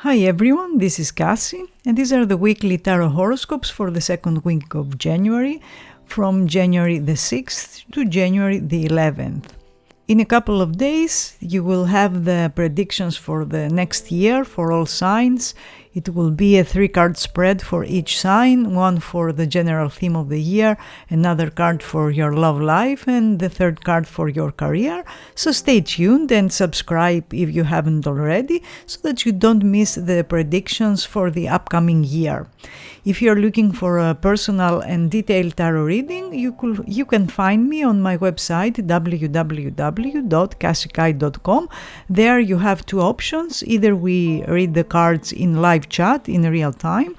Hi everyone, this is Kassie, and these are the weekly tarot horoscopes for the second week of January, from January the 6th to January the 11th. In a couple of days, you will have the predictions for the next year for all signs. It will be a 3-card spread for each sign, one for the general theme of the year, another card for your love life, and the third card for your career. So stay tuned and subscribe if you haven't already, so that you don't miss the predictions for the upcoming year. If you're looking for a personal and detailed tarot reading, you can find me on my website www.kassikai.com. There you have two options. Either we read the cards in live chat in real time,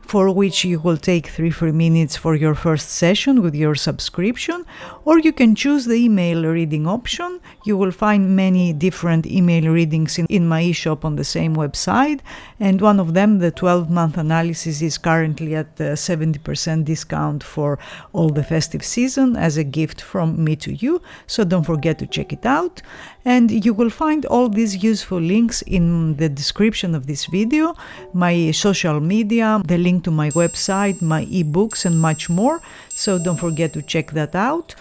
for which you will take 3 free minutes for your first session with your subscription, or you can choose the email reading option. You will find many different email readings in my e-shop on the same website, and one of them, the 12-month analysis, is currently at 70% discount for all the festive season as a gift from me to you, so don't forget to check it out. And you will find all these useful links in the description of this video, my social media, the link to my website, my ebooks, and much more, so don't forget to check that out.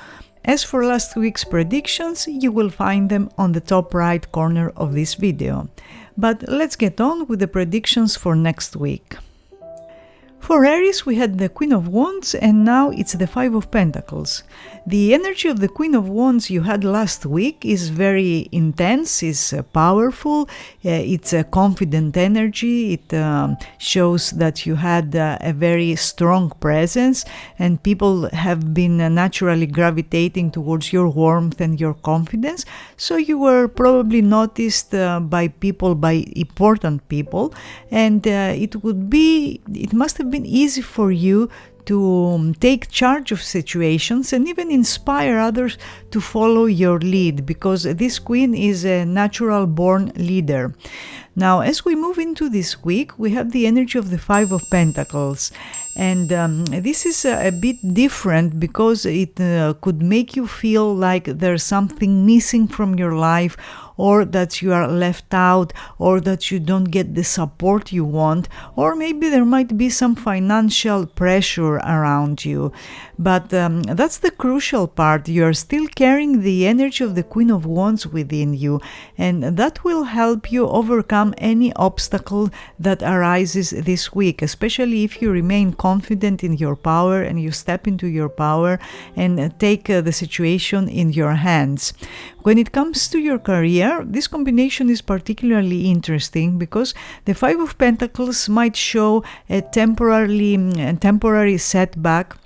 As for last week's predictions, you will find them on the top right corner of this video. But let's get on with the predictions for next week. For Aries, we had the Queen of Wands, and now it's the Five of Pentacles. The energy of the Queen of Wands you had last week is very intense, is powerful, it's a confident energy, it shows that you had a very strong presence, and people have been naturally gravitating towards your warmth and your confidence, so you were probably noticed by important people, and it must have been easy for you to take charge of situations and even inspire others to follow your lead, because this queen is a natural born leader. Now, as we move into this week, we have the energy of the Five of Pentacles, and this is a bit different because it could make you feel like there's something missing from your life, or that you are left out, or that you don't get the support you want, or maybe there might be some financial pressure around you. But that's the crucial part. You are still carrying the energy of the Queen of Wands within you, and that will help you overcome any obstacle that arises this week, especially if you remain confident in your power and you step into your power and take the situation in your hands. When it comes to your career, this combination is particularly interesting because the Five of Pentacles might show a temporary setback.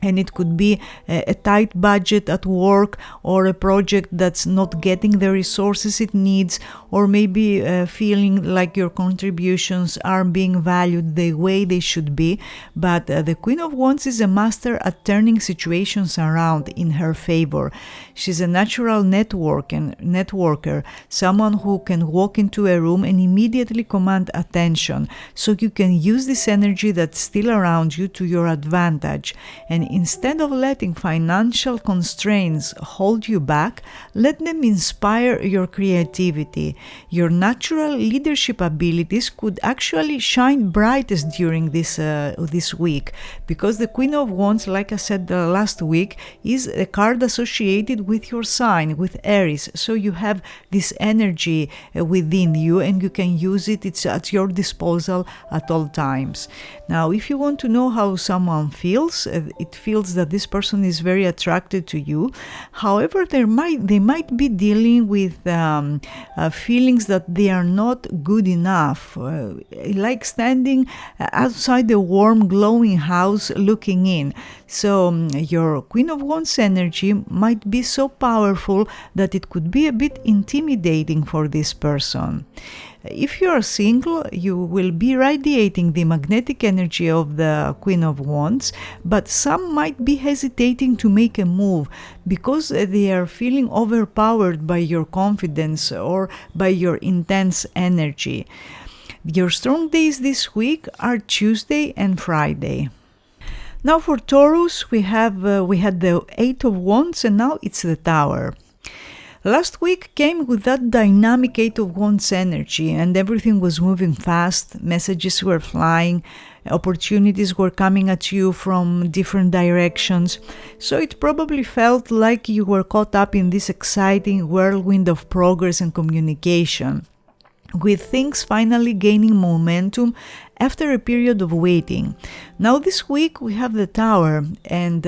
And it could be a tight budget at work, or a project that's not getting the resources it needs, or maybe feeling like your contributions aren't being valued the way they should be. But the Queen of Wands is a master at turning situations around in her favor. She's a natural networker, someone who can walk into a room and immediately command attention. So you can use this energy that's still around you to your advantage. And instead of letting financial constraints hold you back, let them inspire your creativity. Your natural leadership abilities could actually shine brightest during this week, because the Queen of Wands, like I said last week, is a card associated with your sign, with Aries. So you have this energy within you, and you can use it. It's at your disposal at all times. Now, if you want to know how someone feels, it feels that this person is very attracted to you. However, they might be dealing with feelings that they are not good enough, like standing outside the warm, glowing house looking in. So your Queen of Wands energy might be so powerful that it could be a bit intimidating for this person. If you are single, you will be radiating the magnetic energy of the Queen of Wands, but some might be hesitating to make a move because they are feeling overpowered by your confidence or by your intense energy. Your strong days this week are Tuesday and Friday. Now for Taurus, we had the Eight of Wands, and now it's the Tower. Last week came with that dynamic Eight of Wands energy, and everything was moving fast, messages were flying, opportunities were coming at you from different directions, so it probably felt like you were caught up in this exciting whirlwind of progress and communication, with things finally gaining momentum after a period of waiting. Now this week we have the Tower, and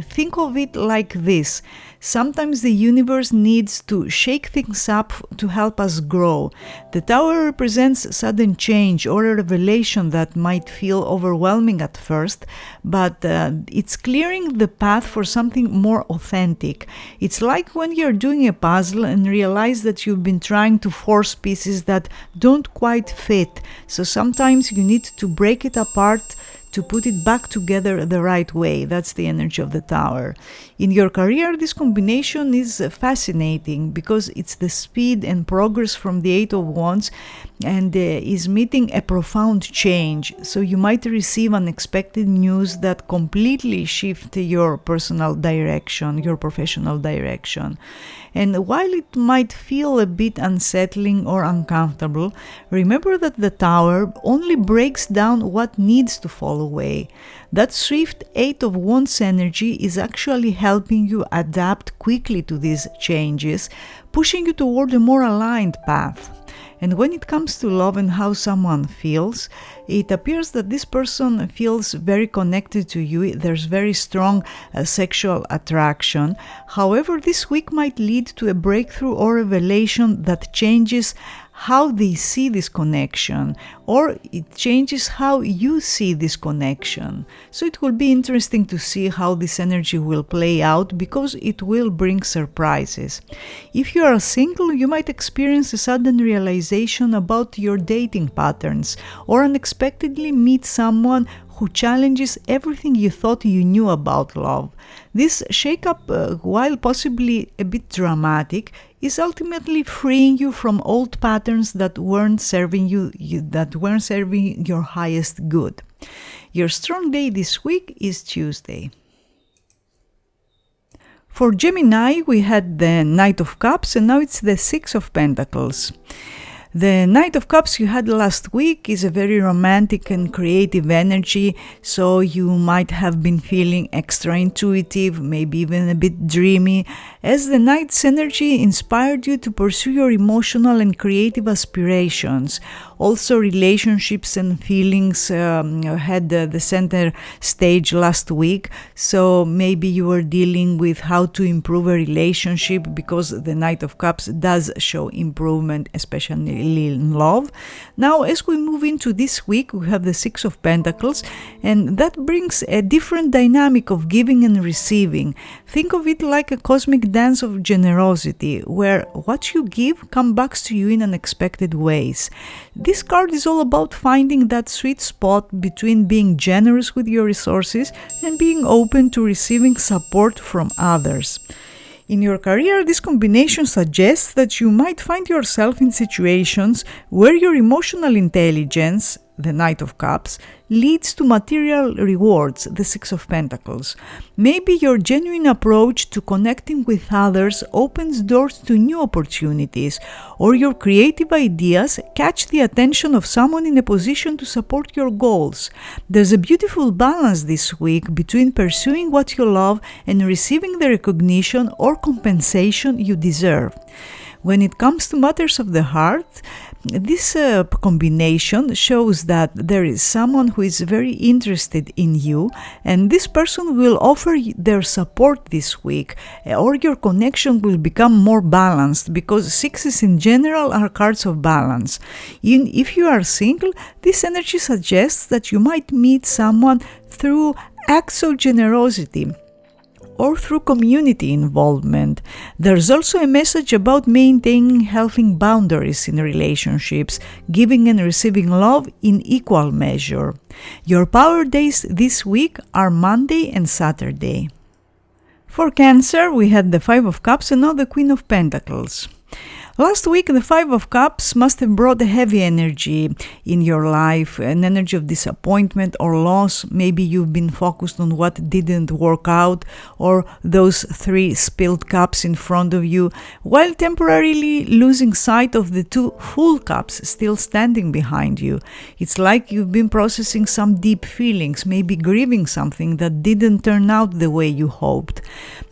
think of it like this. Sometimes the universe needs to shake things up to help us grow. The Tower represents sudden change or a revelation that might feel overwhelming at first, but it's clearing the path for something more authentic. It's like when you're doing a puzzle and realize that you've been trying to force pieces that don't quite fit. So sometimes you need to break it apart to put it back together the right way. That's the energy of the Tower. In your career, this combination is fascinating because it's the speed and progress from the Eight of Wands and is meeting a profound change. So you might receive unexpected news that completely shift your personal direction, your professional direction. And while it might feel a bit unsettling or uncomfortable, remember that the Tower only breaks down what needs to fall away. That swift Eight of Wands energy is actually helping you adapt quickly to these changes, pushing you toward a more aligned path. And when it comes to love and how someone feels, it appears that this person feels very connected to you. There's very strong sexual attraction. However, this week might lead to a breakthrough or revelation that changes how they see this connection, or it changes how you see this connection. So it will be interesting to see how this energy will play out because it will bring surprises. If you are single, you might experience a sudden realization about your dating patterns or unexpectedly meet someone who challenges everything you thought you knew about love. This shakeup, while possibly a bit dramatic, is ultimately freeing you from old patterns that weren't serving your highest good. Your strong day this week is Tuesday. For Gemini, we had the Knight of Cups, and now it's the Six of Pentacles. The Knight of Cups you had last week is a very romantic and creative energy, so you might have been feeling extra intuitive, maybe even a bit dreamy, as the Knight's energy inspired you to pursue your emotional and creative aspirations. Also, relationships and feelings had the center stage last week, so maybe you were dealing with how to improve a relationship because the Knight of Cups does show improvement, especially in love. Now, as we move into this week, we have the Six of Pentacles, and that brings a different dynamic of giving and receiving. Think of it like a cosmic dance of generosity, where what you give comes back to you in unexpected ways. This card is all about finding that sweet spot between being generous with your resources and being open to receiving support from others. In your career, this combination suggests that you might find yourself in situations where your emotional intelligence, the Knight of Cups, leads to material rewards, the Six of Pentacles. Maybe your genuine approach to connecting with others opens doors to new opportunities, or your creative ideas catch the attention of someone in a position to support your goals. There's a beautiful balance this week between pursuing what you love and receiving the recognition or compensation you deserve. When it comes to matters of the heart, this combination shows that there is someone who is very interested in you, and this person will offer their support this week, or your connection will become more balanced, because sixes in general are cards of balance. If you are single, this energy suggests that you might meet someone through acts of generosity or through community involvement. There's also a message about maintaining healthy boundaries in relationships, giving and receiving love in equal measure. Your power days this week are Monday and Saturday. For Cancer, we had the Five of Cups and now the Queen of Pentacles. Last week, the Five of Cups must have brought a heavy energy in your life, an energy of disappointment or loss. Maybe you've been focused on what didn't work out, or those 3 spilled cups in front of you, while temporarily losing sight of the 2 full cups still standing behind you. It's like you've been processing some deep feelings, maybe grieving something that didn't turn out the way you hoped.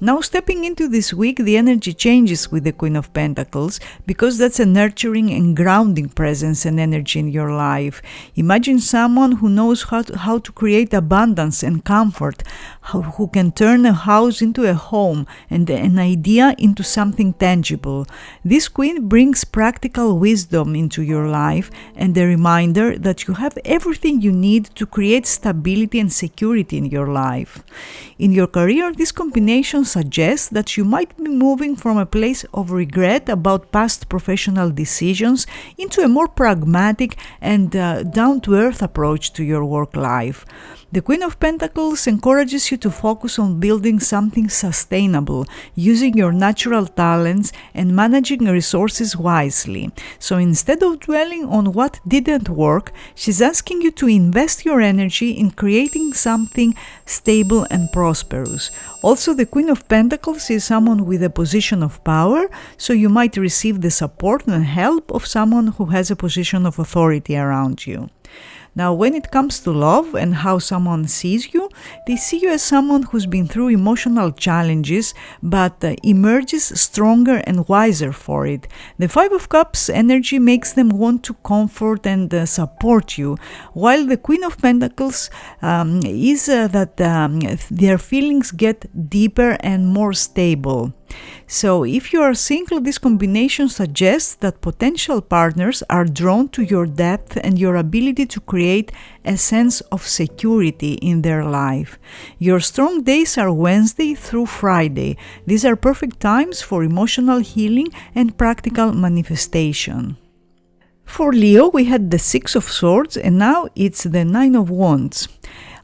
Now, stepping into this week, the energy changes with the Queen of Pentacles, because that's a nurturing and grounding presence and energy in your life. Imagine someone who knows how to create abundance and comfort, who can turn a house into a home and an idea into something tangible. This queen brings practical wisdom into your life and a reminder that you have everything you need to create stability and security in your life. In your career, this combination suggests that you might be moving from a place of regret about past professional decisions into a more pragmatic and down-to-earth approach to your work life. The Queen of Pentacles encourages you to focus on building something sustainable, using your natural talents and managing resources wisely. So instead of dwelling on what didn't work, she's asking you to invest your energy in creating something stable and prosperous. Also, the Queen of Pentacles is someone with a position of power, so you might receive the support and help of someone who has a position of authority around you. Now, when it comes to love and how someone sees you, they see you as someone who's been through emotional challenges but emerges stronger and wiser for it. The Five of Cups energy makes them want to comfort and support you, while the Queen of Pentacles is that their feelings get deeper and more stable. So if you are single, this combination suggests that potential partners are drawn to your depth and your ability to create a sense of security in their life. Your strong days are Wednesday through Friday. These are perfect times for emotional healing and practical manifestation. For Leo, we had the Six of Swords and now it's the Nine of Wands.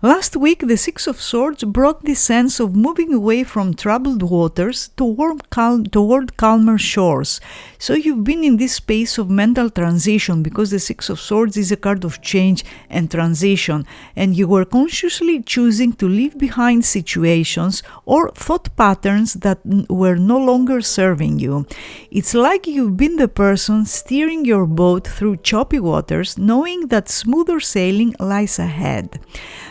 Last week, the Six of Swords brought this sense of moving away from troubled waters toward calmer shores. So you've been in this space of mental transition because the Six of Swords is a card of change and transition, and you were consciously choosing to leave behind situations or thought patterns that were no longer serving you. It's like you've been the person steering your boat through choppy waters, knowing that smoother sailing lies ahead.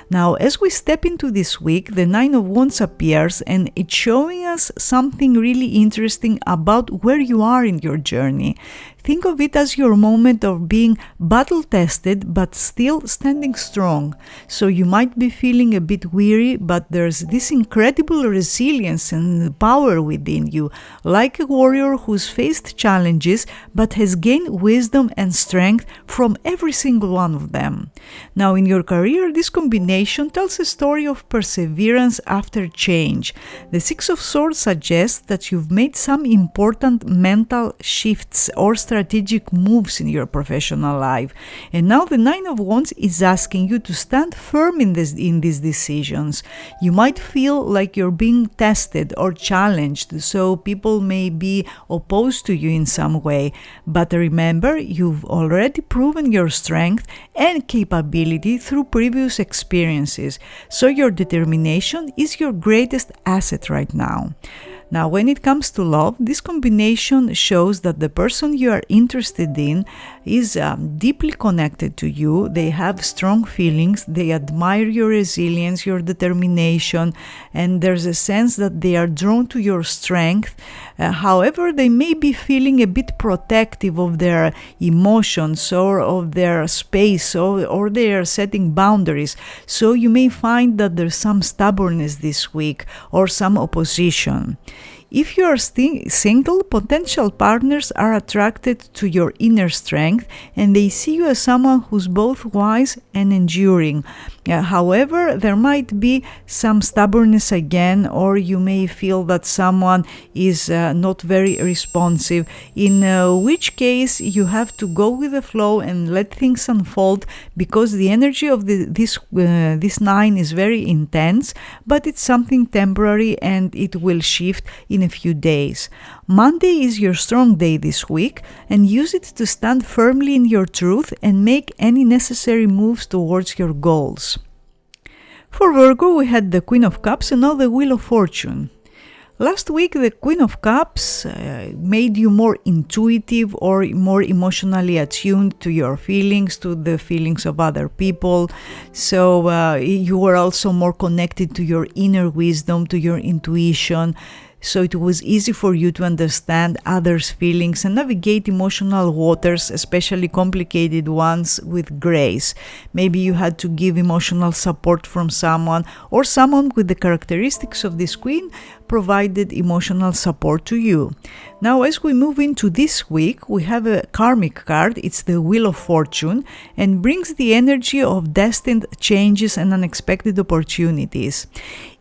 Now, as we step into this week, the Nine of Wands appears and it's showing us something really interesting about where you are in your journey. Think of it as your moment of being battle-tested but still standing strong. So you might be feeling a bit weary, but there's this incredible resilience and power within you, like a warrior who's faced challenges but has gained wisdom and strength from every single one of them. Now, in your career, this combination tells a story of perseverance after change. The Six of Swords suggests that you've made some important mental shifts or strategic moves in your professional life. And now the Nine of Wands is asking you to stand firm in these decisions. You might feel like you're being tested or challenged, so people may be opposed to you in some way. But remember, you've already proven your strength and capability through previous experiences, so your determination is your greatest asset right now. Now, when it comes to love, this combination shows that the person you are interested in is deeply connected to you. They have strong feelings, they admire your resilience, your determination, and there's a sense that they are drawn to your strength. However, they may be feeling a bit protective of their emotions or of their space, or they are setting boundaries. So you may find that there's some stubbornness this week or some opposition. If you are single, potential partners are attracted to your inner strength and they see you as someone who's both wise and enduring. However, there might be some stubbornness again, or you may feel that someone is not very responsive, in which case you have to go with the flow and let things unfold, because the energy of this 9 is very intense, but it's something temporary and it will shift in a few days. Monday is your strong day this week, and use it to stand firmly in your truth and make any necessary moves towards your goals. For Virgo, we had the Queen of Cups and now the Wheel of Fortune. Last week, the Queen of Cups made you more intuitive or more emotionally attuned to your feelings, to the feelings of other people. So you were also more connected to your inner wisdom, to your intuition. So it was easy for you to understand others' feelings and navigate emotional waters, especially complicated ones, with grace. Maybe you had to give emotional support from someone, or someone with the characteristics of this queen provided emotional support to you. Now, as we move into this week, we have a karmic card. It's the Wheel of Fortune, and brings the energy of destined changes and unexpected opportunities.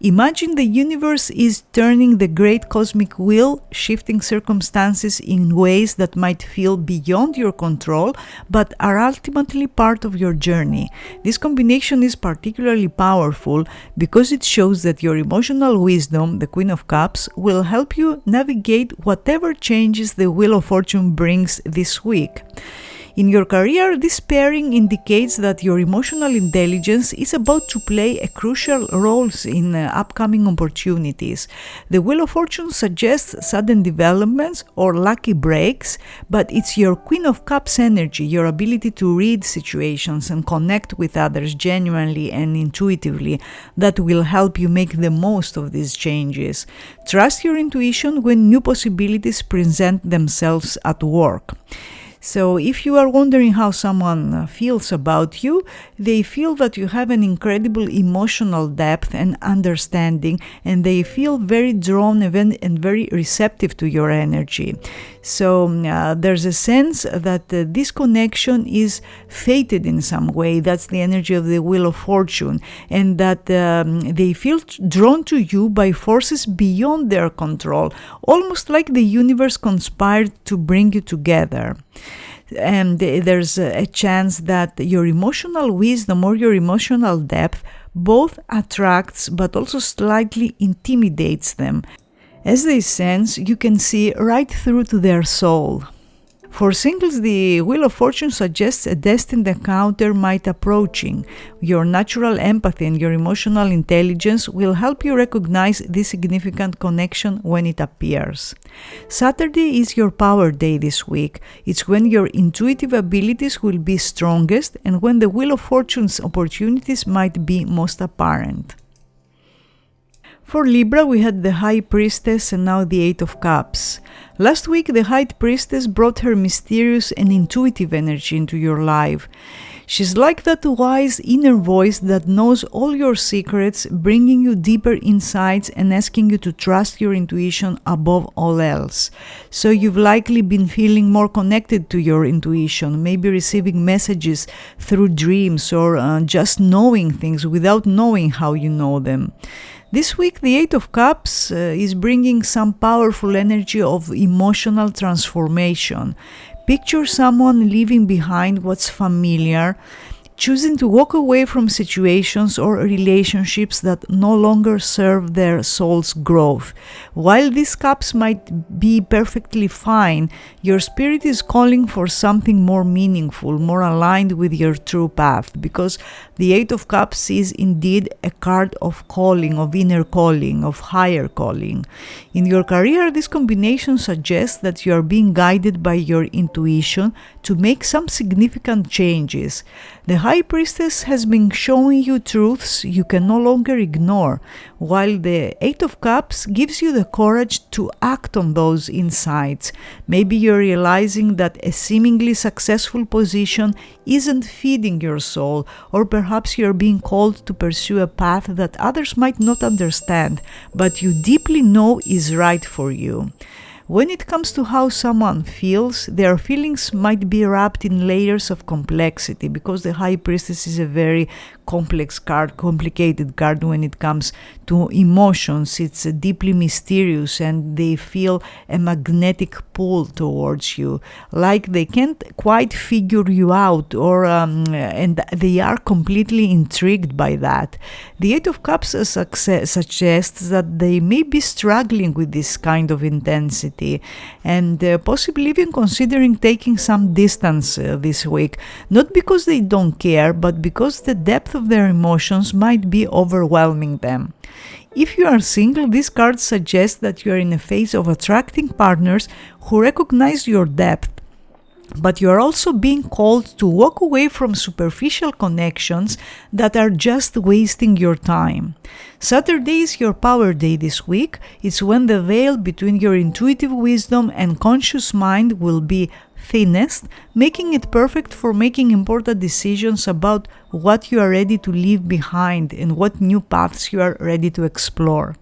Imagine the universe is turning the great cosmic wheel, shifting circumstances in ways that might feel beyond your control, but are ultimately part of your journey. This combination is particularly powerful because it shows that your emotional wisdom, the Queen of Cups, will help you navigate whatever changes the Wheel of Fortune brings this week. In your career, this pairing indicates that your emotional intelligence is about to play a crucial role in upcoming opportunities. The Wheel of Fortune suggests sudden developments or lucky breaks, but it's your Queen of Cups energy, your ability to read situations and connect with others genuinely and intuitively, that will help you make the most of these changes. Trust your intuition when new possibilities present themselves at work. So if you are wondering how someone feels about you, they feel that you have an incredible emotional depth and understanding, and they feel very drawn and very receptive to your energy. So there's a sense that this connection is fated in some way. That's the energy of the Wheel of Fortune, and that they feel drawn to you by forces beyond their control, almost like the universe conspired to bring you together. And there's a chance that your emotional wisdom or your emotional depth both attracts but also slightly intimidates them. As they sense, you can see right through to their soul. For singles, the Wheel of Fortune suggests a destined encounter might approaching. Your natural empathy and your emotional intelligence will help you recognize this significant connection when it appears. Saturday is your power day this week. It's when your intuitive abilities will be strongest and when the Wheel of Fortune's opportunities might be most apparent. For Libra, we had the High Priestess and now the Eight of Cups. Last week, the High Priestess brought her mysterious and intuitive energy into your life. She's like that wise inner voice that knows all your secrets, bringing you deeper insights and asking you to trust your intuition above all else. So you've likely been feeling more connected to your intuition, maybe receiving messages through dreams or just knowing things without knowing how you know them. This week, the Eight of Cups is bringing some powerful energy of emotional transformation. Picture someone leaving behind what's familiar, choosing to walk away from situations or relationships that no longer serve their soul's growth. While these cups might be perfectly fine, your spirit is calling for something more meaningful, more aligned with your true path, because the Eight of Cups is indeed a card of calling, of inner calling, of higher calling. In your career, this combination suggests that you are being guided by your intuition to make some significant changes. The High Priestess has been showing you truths you can no longer ignore, while the Eight of Cups gives you the courage to act on those insights. Maybe you're realizing that a seemingly successful position isn't feeding your soul, or perhaps you're being called to pursue a path that others might not understand, but you deeply know is right for you. When it comes to how someone feels, their feelings might be wrapped in layers of complexity, because the High Priestess is a very complex card, complicated card when it comes to emotions. It's deeply mysterious, and they feel a magnetic pull towards you, like they can't quite figure you out, or and they are completely intrigued by that. The Eight of Cups suggests that they may be struggling with this kind of intensity, and possibly even considering taking some distance this week, not because they don't care, but because the depth of their emotions might be overwhelming them. If you are single, this card suggests that you are in a phase of attracting partners who recognize your depth, but you are also being called to walk away from superficial connections that are just wasting your time. Saturday is your power day this week. It's when the veil between your intuitive wisdom and conscious mind will be thinnest, making it perfect for making important decisions about what you are ready to leave behind and what new paths you are ready to explore.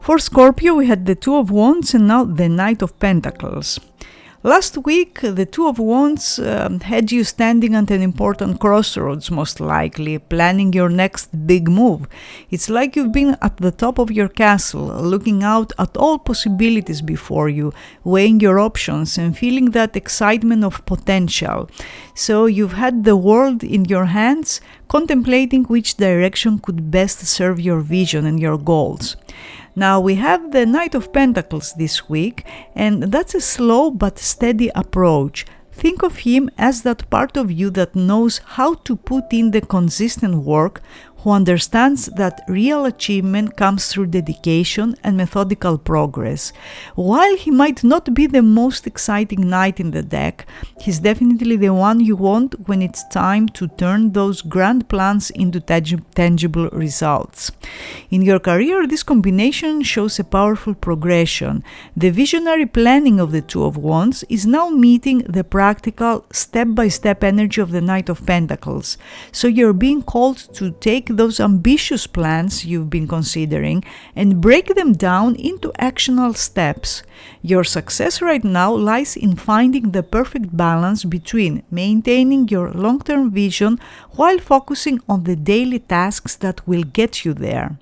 For Scorpio, we had the Two of Wands and now the Knight of Pentacles. Last week, the Two of Wands had you standing at an important crossroads, most likely, planning your next big move. It's like you've been at the top of your castle, looking out at all possibilities before you, weighing your options and feeling that excitement of potential. So you've had the world in your hands, contemplating which direction could best serve your vision and your goals. Now we have the Knight of Pentacles this week, and that's a slow but steady approach. Think of him as that part of you that knows how to put in the consistent work, who understands that real achievement comes through dedication and methodical progress. While he might not be the most exciting knight in the deck, he's definitely the one you want when it's time to turn those grand plans into tangible results. In your career, this combination shows a powerful progression. The visionary planning of the Two of Wands is now meeting the practical, step-by-step energy of the Knight of Pentacles. So you're being called to take those ambitious plans you've been considering and break them down into actionable steps. Your success right now lies in finding the perfect balance between maintaining your long-term vision while focusing on the daily tasks that will get you there.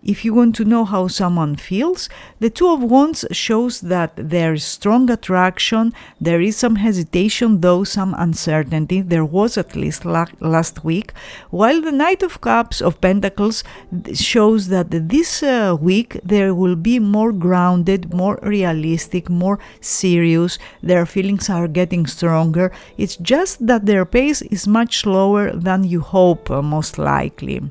If you want to know how someone feels, the Two of Wands shows that there is strong attraction, there is some hesitation, though some uncertainty. There was at least last week, while the Knight of Cups of Pentacles shows that this week there will be more grounded, more realistic, more serious. Their feelings are getting stronger. It's just that their pace is much slower than you hope, most likely.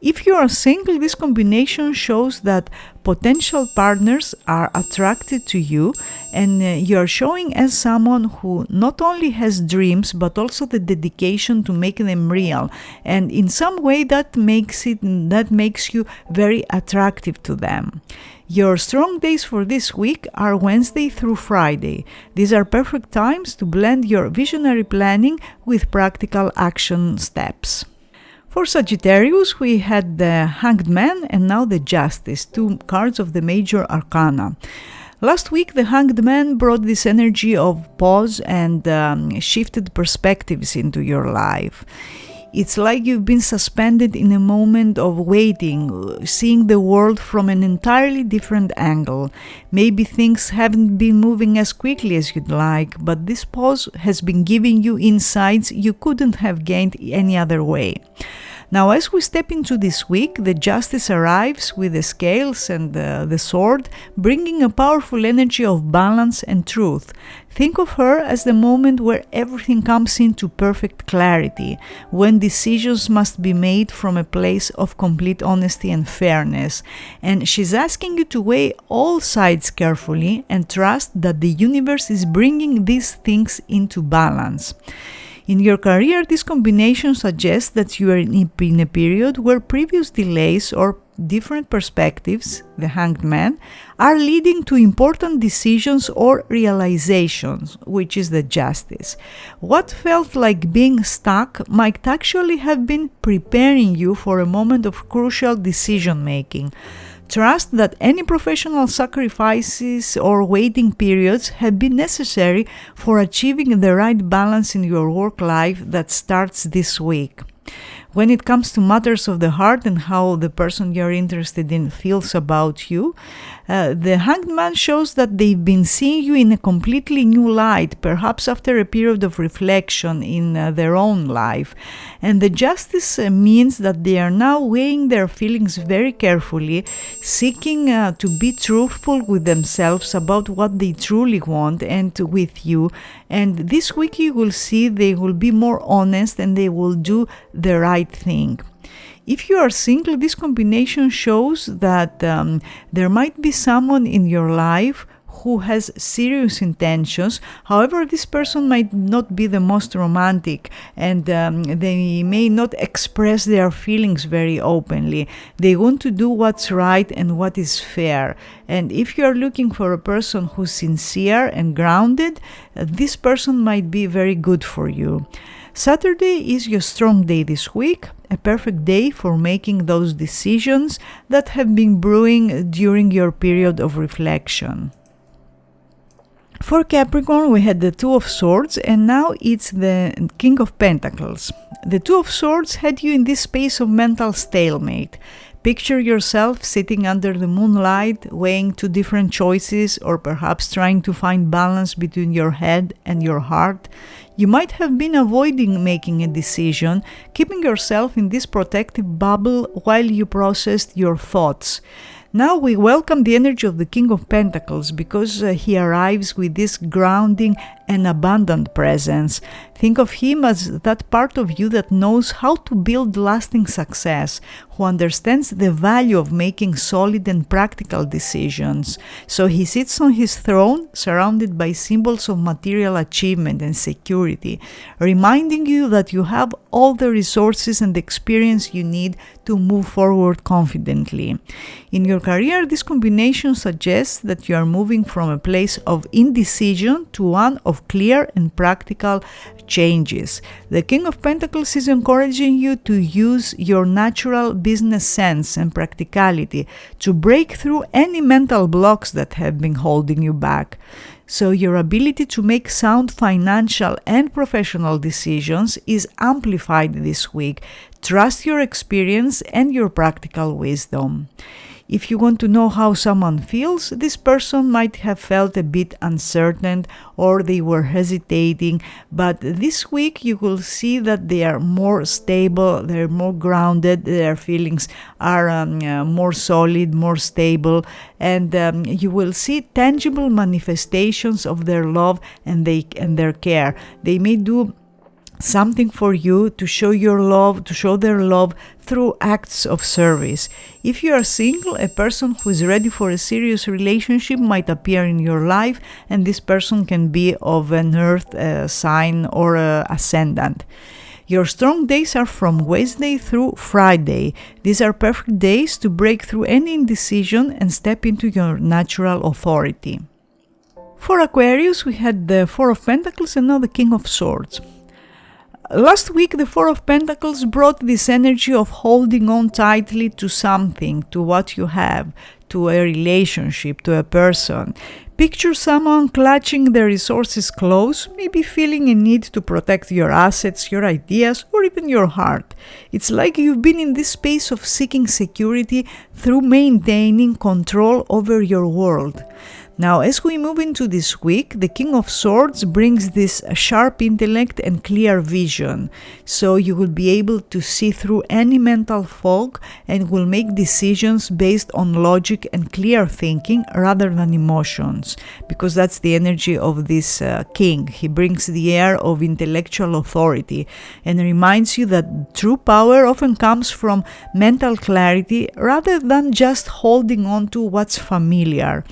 If you are single, this combination shows that potential partners are attracted to you, and you are showing as someone who not only has dreams but also the dedication to make them real, and in some way that makes you very attractive to them. Your strong days for this week are Wednesday through Friday. These are perfect times to blend your visionary planning with practical action steps. For Sagittarius, we had the Hanged Man and now the Justice, two cards of the major arcana. Last week, the Hanged Man brought this energy of pause and shifted perspectives into your life. It's like you've been suspended in a moment of waiting, seeing the world from an entirely different angle. Maybe things haven't been moving as quickly as you'd like, but this pause has been giving you insights you couldn't have gained any other way. Now, as we step into this week, the Justice arrives with the scales and the sword, bringing a powerful energy of balance and truth. Think of her as the moment where everything comes into perfect clarity, when decisions must be made from a place of complete honesty and fairness. And she's asking you to weigh all sides carefully and trust that the universe is bringing these things into balance. In your career, this combination suggests that you are in a period where previous delays or different perspectives, the Hanged Man, are leading to important decisions or realizations, which is the Justice. What felt like being stuck might actually have been preparing you for a moment of crucial decision-making. Trust that any professional sacrifices or waiting periods have been necessary for achieving the right balance in your work life that starts this week. When it comes to matters of the heart and how the person you're interested in feels about you, the Hanged Man shows that they've been seeing you in a completely new light, perhaps after a period of reflection in their own life. And the Justice means that they are now weighing their feelings very carefully, seeking to be truthful with themselves about what they truly want and with you. And this week you will see they will be more honest and they will do the right thing. If you are single, this combination shows that there might be someone in your life who has serious intentions. However, this person might not be the most romantic, and they may not express their feelings very openly. They want to do what's right and what is fair. And if you are looking for a person who's sincere and grounded, this person might be very good for you. Saturday is your strong day this week, a perfect day for making those decisions that have been brewing during your period of reflection. For Capricorn, we had the Two of Swords, and now it's the King of Pentacles. The Two of Swords had you in this space of mental stalemate. Picture yourself sitting under the moonlight, weighing two different choices, or perhaps trying to find balance between your head and your heart. You might have been avoiding making a decision, keeping yourself in this protective bubble while you processed your thoughts. Now we welcome the energy of the King of Pentacles because he arrives with this grounding and abundant presence. Think of him as that part of you that knows how to build lasting success, who understands the value of making solid and practical decisions. So he sits on his throne, surrounded by symbols of material achievement and security, reminding you that you have all the resources and experience you need to move forward confidently. In your career, this combination suggests that you are moving from a place of indecision to one of clear and practical changes. The King of Pentacles is encouraging you to use your natural business sense and practicality to break through any mental blocks that have been holding you back. So your ability to make sound financial and professional decisions is amplified this week. Trust your experience and your practical wisdom. If you want to know how someone feels, this person might have felt a bit uncertain or they were hesitating, but this week you will see that they are more stable, they're more grounded, their feelings are more solid, more stable, and you will see tangible manifestations of their love and their care. They may do something for you to show your love, to show their love through acts of service. If you are single, a person who is ready for a serious relationship might appear in your life, and this person can be of an earth sign or ascendant. Your strong days are from Wednesday through Friday. These are perfect days to break through any indecision and step into your natural authority. For Aquarius, we had the Four of Pentacles and now the King of Swords. Last week, the Four of Pentacles brought this energy of holding on tightly to something, to what you have, to a relationship, to a person. Picture someone clutching their resources close, maybe feeling a need to protect your assets, your ideas, or even your heart. It's like you've been in this space of seeking security through maintaining control over your world. Now, as we move into this week, the King of Swords brings this sharp intellect and clear vision. So you will be able to see through any mental fog and will make decisions based on logic and clear thinking rather than emotions, because that's the energy of this king. He brings the air of intellectual authority and reminds you that true power often comes from mental clarity rather than just holding on to what's familiar.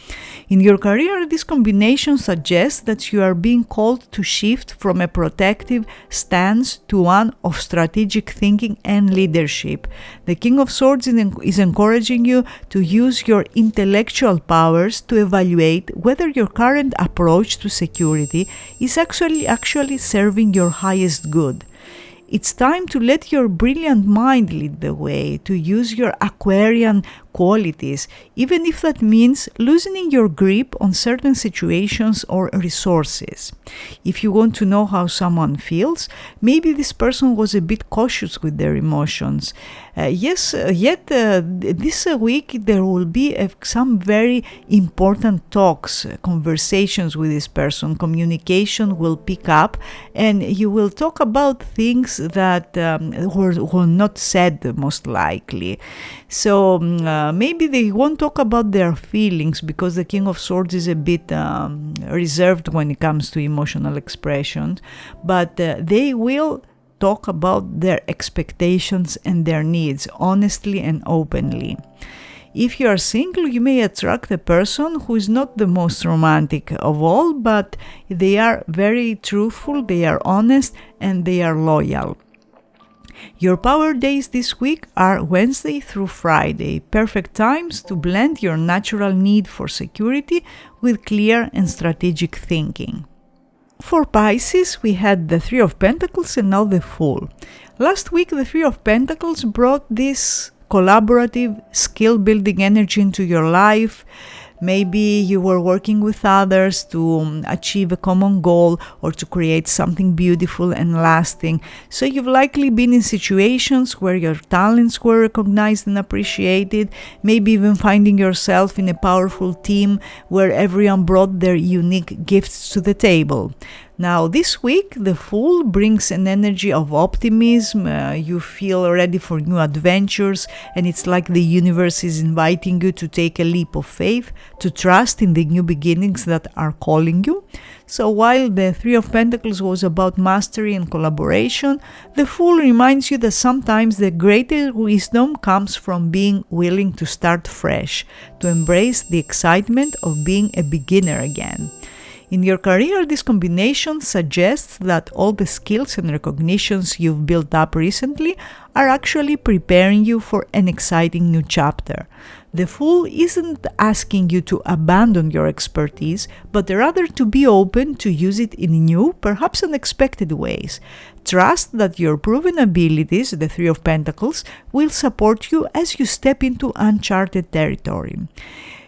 In your career, this combination suggests that you are being called to shift from a protective stance to one of strategic thinking and leadership. The King of Swords is encouraging you to use your intellectual powers to evaluate whether your current approach to security is actually serving your highest good. It's time to let your brilliant mind lead the way, to use your Aquarian qualities, even if that means loosening your grip on certain situations or resources. If you want to know how someone feels, maybe this person was a bit cautious with their emotions. This week there will be some very important talks, conversations with this person. Communication will pick up, and you will talk about things that were not said, most likely. So maybe they won't talk about their feelings, because the King of Swords is a bit reserved when it comes to emotional expressions, but they will talk about their expectations and their needs honestly and openly. If you are single, you may attract a person who is not the most romantic of all, but they are very truthful, they are honest, and they are loyal. Your power days this week are Wednesday through Friday, perfect times to blend your natural need for security with clear and strategic thinking. For Pisces, we had the Three of Pentacles and now the Fool. Last week, the Three of Pentacles brought this collaborative, skill-building energy into your life. Maybe you were working with others to achieve a common goal or to create something beautiful and lasting. So you've likely been in situations where your talents were recognized and appreciated, maybe even finding yourself in a powerful team where everyone brought their unique gifts to the table. Now, this week, the Fool brings an energy of optimism. You feel ready for new adventures, and it's like the universe is inviting you to take a leap of faith, to trust in the new beginnings that are calling you. So while the Three of Pentacles was about mastery and collaboration, the Fool reminds you that sometimes the greatest wisdom comes from being willing to start fresh, to embrace the excitement of being a beginner again. In your career, this combination suggests that all the skills and recognitions you've built up recently are actually preparing you for an exciting new chapter. The Fool isn't asking you to abandon your expertise, but rather to be open to use it in new, perhaps unexpected ways. Trust that your proven abilities, the Three of Pentacles, will support you as you step into uncharted territory.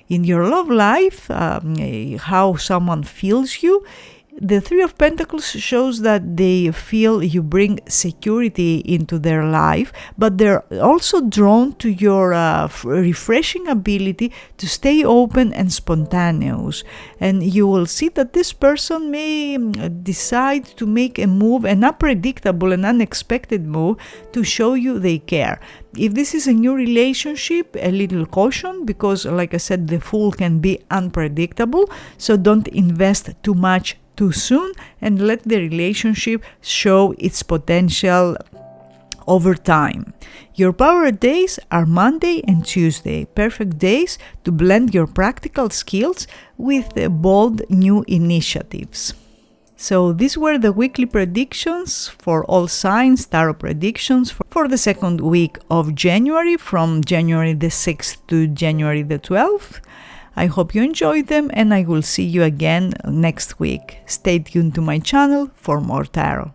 In your love life, how someone feels you, the Three of Pentacles shows that they feel you bring security into their life, but they're also drawn to your refreshing ability to stay open and spontaneous. And you will see that this person may decide to make a move, an unpredictable and unexpected move, to show you they care. If this is a new relationship, a little caution, because like I said, the Fool can be unpredictable, so don't invest too much too soon and let the relationship show its potential over time. Your power days are Monday and Tuesday, perfect days to blend your practical skills with bold new initiatives. So these were the weekly predictions for all signs, tarot predictions for the second week of January, from January the 6th to January the 12th. I hope you enjoyed them, and I will see you again next week. Stay tuned to my channel for more tarot.